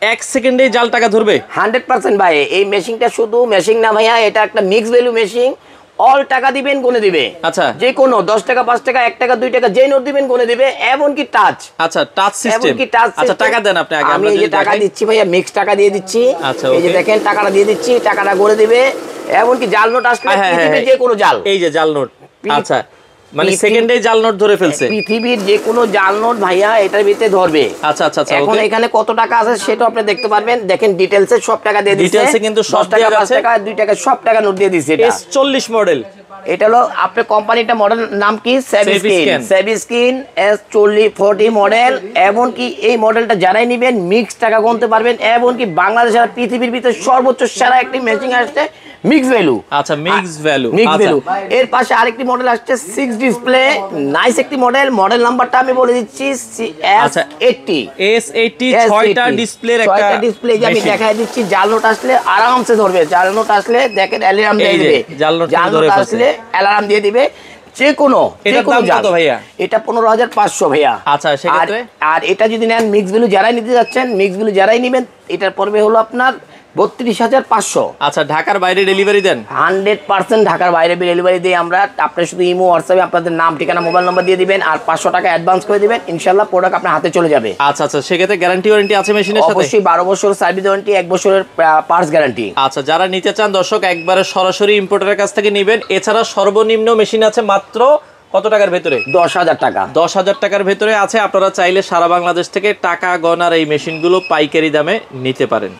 1 সেকেন্ডেই জাল টাকা ধরবে 100% ভাই। এই মেশিনটা শুধু মেশিন না ভাইয়া, এটা একটা মিক্স ভ্যালু মেশিন। অল টাকা দিবেন গুনে দিবে। আচ্ছা, যে কোনো 10 টাকা 5 টাকা 1 টাকা 2 টাকা যে নোট দিবেন গুনে দিবে, এমনকি টাচ। আচ্ছা, টাচ সিস্টেম। এমনকি টাচ। আচ্ছা, টাকা দেন আপনি আগে, আমি এই যে টাকা দিচ্ছি ভাইয়া, মিক্স টাকা দিয়ে দিচ্ছি। আচ্ছা, এই যে দেখেন টাকাটা দিয়ে দিচ্ছি, টাকাটা গুনে দিবে। এমনকি জাল নোট আসলে পৃথিবীর যে কোনো জাল, এই যে জাল নোট, আচ্ছা মানে সেকেন্ডেই জাল নোট ধরে ফেলছে। পৃথিবীর যে কোনো জাল নোট ভাইয়া এটার ভিতরে ধরবে। আচ্ছা আচ্ছা আচ্ছা, এখন এখানে কত টাকা আছে সেটা আপনি দেখতে পারবেন। দেখেন ডিটেইলসে সব টাকা দিয়ে দিয়েছে। ডিটেইলসে কিন্তু সব 10 টাকা 5 টাকা 2 টাকা সব টাকা নোট দিয়ে দিয়েছে। এটা S40 মডেল। এটা হলো আপনার কোম্পানিটা মডেল নাম কি? সেভিস্কিন S40 মডেল। এমনকি এই মডেলটা যারাই নেবেন মিক্স টাকা গুনতে পারবেন। এমনকি বাংলাদেশের পৃথিবীর ভিতরে সর্বোচ্চ সেরা একটি মেশিন আসছে মিক্স ভ্যালু। আচ্ছা, মিক্স ভ্যালু। Mix value. এর পাশে আরেকটি মডেল আসছে 6 ডিসপ্লে, নাইস একটি মডেল। মডেল নাম্বারটা আমি বলে দিচ্ছি S80। 6টা ডিসপ্লের একটা 6টা ডিসপ্লে যে আমি দেখাই দিচ্ছি। জাল নোট আসলে আরামসে ধরবে। জাল নোট আসলে দেখেন অ্যালার্ম দিয়ে দিবে। জাল নোট আসলে অ্যালার্ম দিয়ে দিবে। যে কোনো কত ভাইয়া? এটা 15,500 ভাইয়া। আচ্ছা, সেক্ষেত্রে আর এটা যদি নেন মিক্স ভ্যালু যারাই নিতে যাচ্ছেন, মিক্স ভ্যালু যারাই নেবেন, এটার পড়বে হলো আপনার 32,500। আচ্ছা, ঢাকার বাইরে ডেলিভারি দেন? 100% ঢাকার বাইরে ডেলিভারি দিই আমরা। আপনি শুধু ইমো হোয়াটসঅ্যাপে আপনাদের নাম ঠিকানা মোবাইল নাম্বার দিয়ে দিবেন আর 500 টাকা অ্যাডভান্স করে দিবেন। ইনশাআল্লাহ প্রোডাক্ট আপনার হাতে চলে যাবে। আচ্ছা আচ্ছা, সেক্ষেত্রে গ্যারান্টি ওয়ারেন্টি আছে মেশিনের সাথে? অবশ্যই 12 বছর সার্ভিস ওয়ারেন্টি, 1 বছরের পার্টস গ্যারান্টি। আচ্ছা, যারা নিতে চান দর্শক একবারে সরাসরি ইম্পোর্টারের কাছ থেকে নেবেন। এছাড়া সর্বনিম্ন মেশিন আছে মাত্র কত টাকার ভেতরে? 10,000 টাকা। 10,000 টাকার ভেতরে আছে। আপনারা চাইলে সারা বাংলাদেশ থেকে টাকা গণার এই মেশিনগুলো পাইকারি দামে নিতে পারেন।